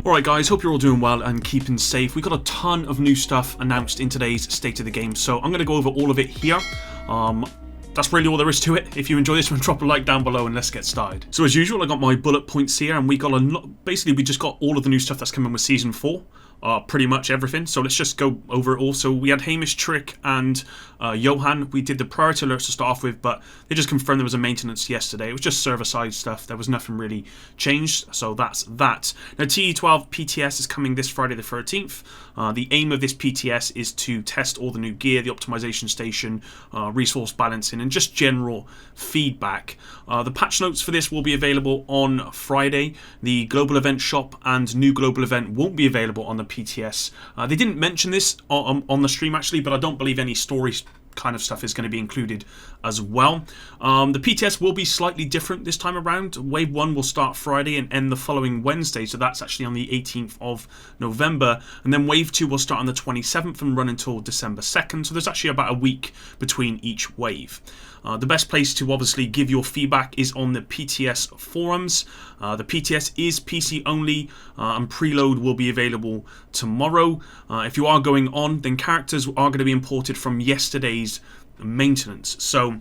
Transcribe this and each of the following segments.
Alright guys, hope you're all doing well and keeping safe. We got a ton of new stuff announced in today's State of the Game, so I'm going to go over all of it here. That's really all there is to it. If you enjoy this one, drop a like down below and let's get started. So as usual, I got my bullet points here, and we got basically we just got all of the new stuff that's coming with Season 4. Pretty much everything, so let's just go over it all. So we had Hamish, Trick and Johan. We did the priority alerts to start off with, but they just confirmed there was a maintenance yesterday. It was just server-side stuff. There was nothing really changed, so that's that. Now TE12 PTS is coming this Friday the 13th. The aim of this PTS is to test all the new gear, the optimization station, resource balancing, and just general feedback. The patch notes for this will be available on Friday. The global event shop and new global event won't be available on the PTS. They didn't mention this on the stream actually, but I don't believe any story kind of stuff is going to be included as well. The PTS will be slightly different this time around. Wave 1 will start Friday and end the following Wednesday, so that's actually on the 18th of November, and then Wave 2 will start on the 27th and run until December 2nd, so there's actually about a week between each wave. The best place to obviously give your feedback is on the PTS forums. The PTS is PC only, and preload will be available tomorrow. If you are going on, then characters are going to be imported from yesterday's maintenance. So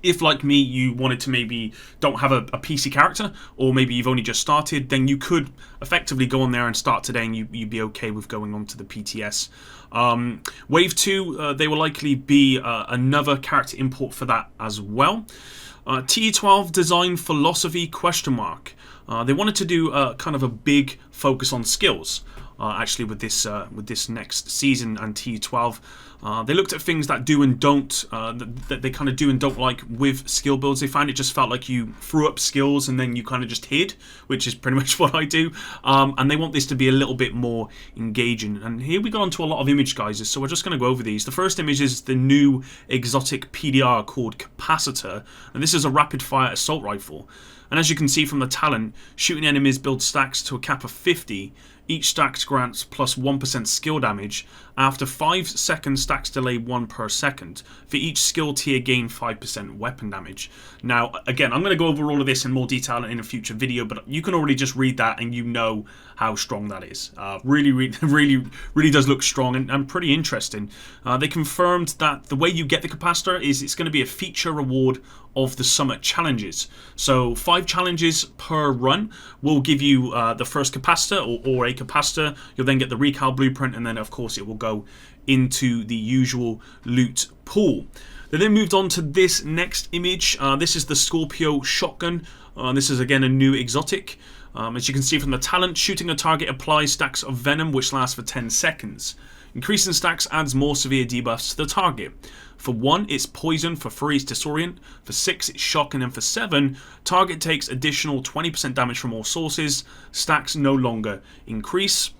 if, like me, you wanted to maybe don't have a PC character, or maybe you've only just started, then you could effectively go on there and start today and you'd be okay with going on to the PTS. Wave 2, they will likely be another character import for that as well. TE12 design philosophy ? They wanted to do kind of a big focus on skills. Actually, with this next season and TE12, they looked at things that do and don't, that they kind of do and don't like with skill builds. They found it just felt like you threw up skills and then you kind of just hid, which is pretty much what I do. And they want this to be a little bit more engaging. And here we got onto a lot of image guises, so we're just going to go over these. The first image is the new exotic PDR called CAPACITOR, and this is a rapid-fire assault rifle. And as you can see from the talent, shooting enemies builds stacks to a cap of 50. Each stack grants plus 1% skill damage. After 5 seconds, stacks delay 1 per second. For each skill tier, gain 5% weapon damage. Now, again, I'm going to go over all of this in more detail in a future video, but you can already just read that and you know how strong that is. Really does look strong and pretty interesting. They confirmed that the way you get the capacitor is it's going to be a feature reward of the summit challenges. So 5 challenges per run will give you the first capacitor or a capacitor. You'll then get the recal blueprint, and then of course it will go into the usual loot pool. They then moved on to this next image. This is the Scorpio shotgun. This is again a new exotic. As you can see from the talent, shooting a target applies stacks of venom which lasts for 10 seconds. Increasing stacks adds more severe debuffs to the target. For 1, it's poison. For 3, it's disorient. For 6, it's shock. And then for 7, target takes additional 20% damage from all sources. Stacks no longer increase.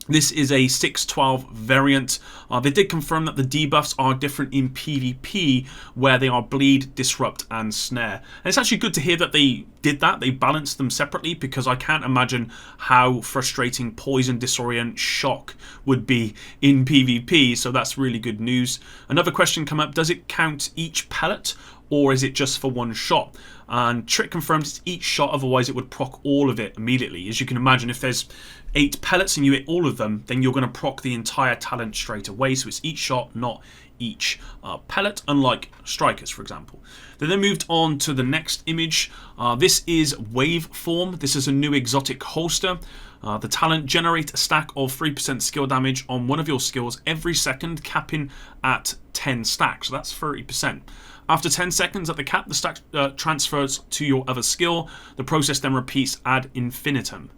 This is a 6-12 variant. They did confirm that the debuffs are different in PvP, where they are bleed, disrupt, and snare. And it's actually good to hear that they did that. They balanced them separately, because I can't imagine how frustrating poison, disorient, shock would be in PvP. So that's really good news. Another question come up: does it count each pellet, or is it just for one shot? And Trick confirmed it's each shot, otherwise it would proc all of it immediately. As you can imagine, if there's 8 pellets and you hit all of them, then you're going to proc the entire talent straight away. So it's each shot, not each pellet, unlike strikers, for example. They then moved on to the next image. This is Waveform. This is a new exotic holster. The talent: generate a stack of 3% skill damage on one of your skills every second, capping at 10 stacks. So that's 30%. After 10 seconds at the cap, the stack transfers to your other skill. The process then repeats ad infinitum.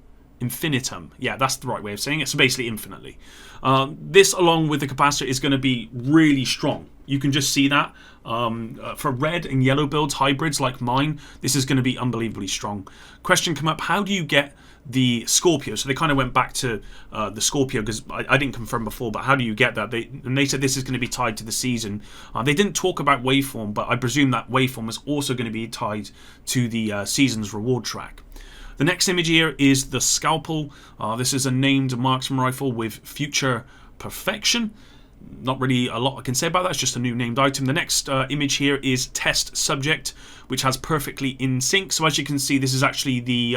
Yeah, that's the right way of saying it. So basically infinitely. This, along with the capacitor, is going to be really strong. You can just see that. For red and yellow builds, hybrids like mine, this is going to be unbelievably strong. Question come up: how do you get the Scorpio? So they kind of went back to the Scorpio, because I didn't confirm before, but how do you get that? They said this is going to be tied to the season. They didn't talk about Waveform, but I presume that Waveform is also going to be tied to the season's reward track. The next image here is the Scalpel. This is a named marksman rifle with future perfection. not really a lot I can say about that. It's just a new named item. The next image here is test subject, which has perfectly in sync. So as you can see, this is actually the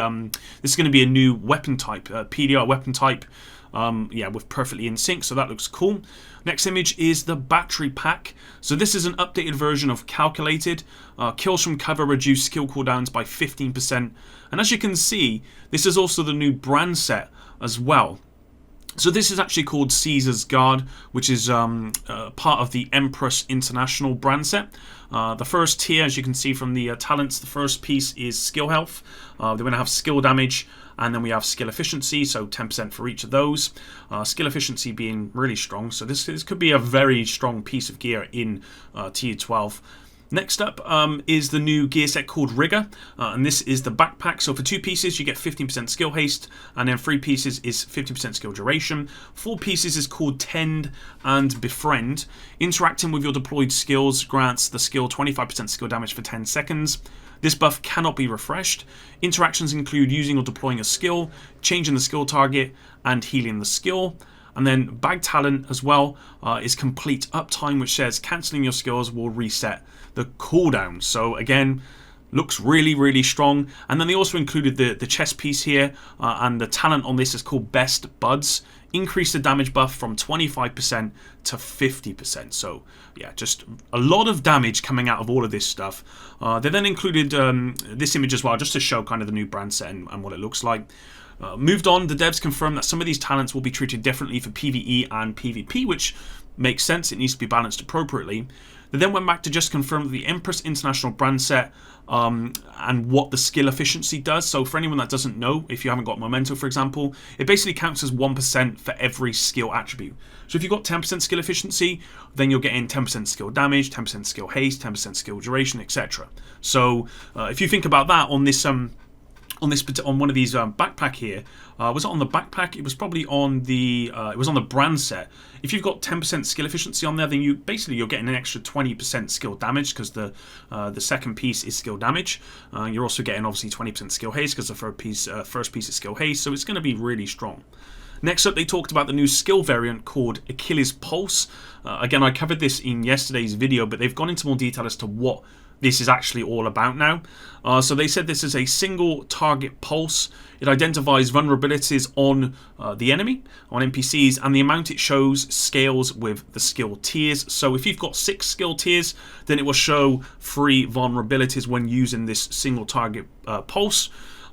this is going to be a new weapon type, PDR weapon type. Yeah, with perfectly in sync, so that looks cool. Next image is the battery pack. So this is an updated version of calculated. Kills from cover reduce skill cooldowns by 15%. And as you can see, this is also the new brand set as well. So this is actually called Caesar's Guard, which is part of the Empress International brand set. The first tier, as you can see from the talents, the first piece is skill health. They're going to have skill damage, and then we have skill efficiency, so 10% for each of those. Skill efficiency being really strong, so this could be a very strong piece of gear in tier 12. Next up is the new gear set called Rigor, and this is the backpack. So for 2 pieces you get 15% skill haste, and then 3 pieces is 50% skill duration. 4 pieces is called Tend and Befriend. Interacting with your deployed skills grants the skill 25% skill damage for 10 seconds. This buff cannot be refreshed. Interactions include using or deploying a skill, changing the skill target, and healing the skill. And then bag talent as well is complete uptime, which says cancelling your skills will reset the cooldown. So again, looks really, really strong. And then they also included the chest piece here, and the talent on this is called Best Buds. Increase the damage buff from 25% to 50%. So yeah, just a lot of damage coming out of all of this stuff. They then included this image as well, just to show kind of the new brand set and what it looks like. Moved on, the devs confirmed that some of these talents will be treated differently for PvE and PvP, which makes sense. It needs to be balanced appropriately. They then went back to just confirm the Empress International brand set and what the skill efficiency does. So for anyone that doesn't know, if you haven't got Memento, for example, it basically counts as 1% for every skill attribute. So if you've got 10% skill efficiency, then you're getting 10% skill damage, 10% skill haste, 10% skill duration, etc. So if you think about that on this on one of these backpack here, was it on the backpack? It was probably on the it was on the brand set. If you've got 10% skill efficiency on there, then you're getting an extra 20% skill damage, because the second piece is skill damage. You're also getting obviously 20% skill haste, because the first piece is skill haste. So it's going to be really strong. Next up, they talked about the new skill variant called Achilles Pulse. Again, I covered this in yesterday's video, but they've gone into more detail as to what this is actually all about now. So they said this is a single target pulse. It identifies vulnerabilities on the enemy, on NPCs, and the amount it shows scales with the skill tiers. So if you've got 6 skill tiers, then it will show 3 vulnerabilities when using this single target pulse.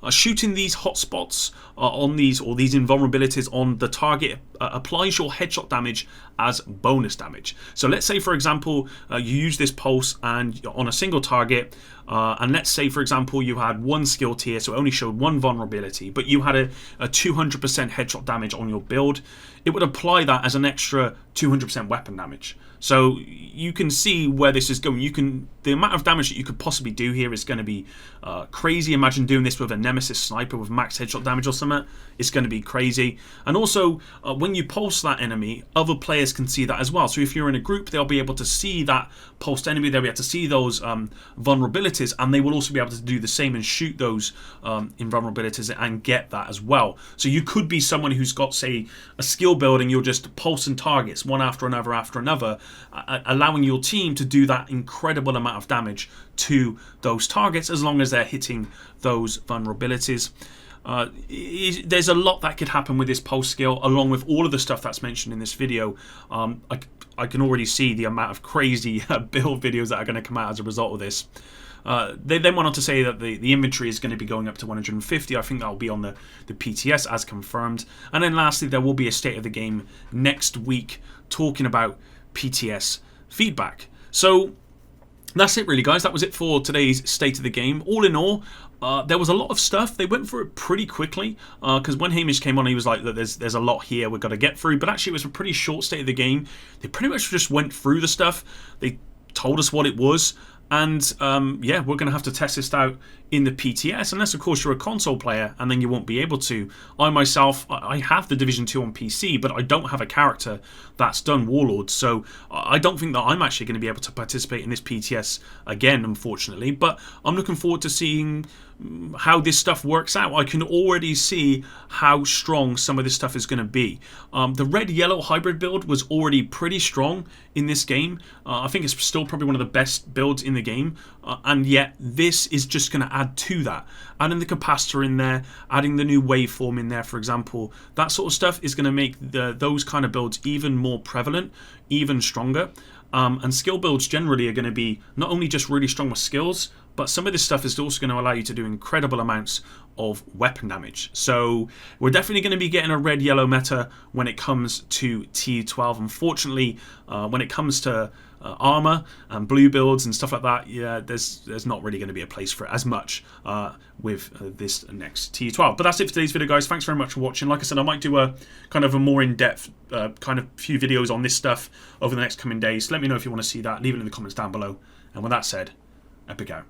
Shooting these hotspots on these invulnerabilities on the target applies your headshot damage as bonus damage. So let's say, for example, you use this pulse and on a single target, and let's say, for example, you had 1 skill tier, so it only showed 1 vulnerability, but you had a 200% headshot damage on your build. It would apply that as an extra 200% weapon damage. So you can see where this is going. The amount of damage that you could possibly do here is going to be crazy. Imagine doing this with a Nemesis sniper with max headshot damage or something. It's going to be crazy. And also, when you pulse that enemy, other players can see that as well. So if you're in a group, they'll be able to see that pulsed enemy. They'll be able to see those vulnerabilities, and they will also be able to do the same and shoot those invulnerabilities and get that as well. So you could be someone who's got, say, a skill build, and you're just pulsing targets one after another, allowing your team to do that incredible amount of damage to those targets as long as they're hitting those vulnerabilities. There's a lot that could happen with this pulse skill, along with all of the stuff that's mentioned in this video. I can already see the amount of crazy build videos that are going to come out as a result of this. They then went on to say that the inventory is going to be going up to 150. I think that will be on the PTS as confirmed. And then lastly, there will be a state of the game next week talking about PTS feedback. So that's it really, guys. That was it for today's state of the game. All in all, there was a lot of stuff. They went through it pretty quickly, because when Hamish came on, he was like, there's a lot here we've got to get through. But actually, it was a pretty short state of the game. They pretty much just went through the stuff. They told us what it was, And yeah, we're going to have to test this out in the PTS, unless of course you're a console player, and then you won't be able to. I myself, I have the Division 2 on PC, but I don't have a character that's done Warlords, so I don't think that I'm actually going to be able to participate in this PTS again, unfortunately. But I'm looking forward to seeing how this stuff works out. I can already see how strong some of this stuff is going to be. The red-yellow hybrid build was already pretty strong in this game. I think it's still probably one of the best builds in the game, and yet this is just going to add to that. Adding the capacitor in there, adding the new waveform in there, for example, that sort of stuff is going to make those kind of builds even more prevalent, even stronger. And skill builds generally are going to be not only just really strong with skills, but some of this stuff is also going to allow you to do incredible amounts of weapon damage. So we're definitely going to be getting a red-yellow meta when it comes to T12. Unfortunately, when it comes to armor and blue builds and stuff like that, yeah, there's not really going to be a place for it as much with this next T12. But that's it for today's video, guys. Thanks very much for watching. Like I said, I might do a kind of a more in-depth kind of few videos on this stuff over the next coming days. Let me know if you want to see that. Leave it in the comments down below. And with that said, epic out.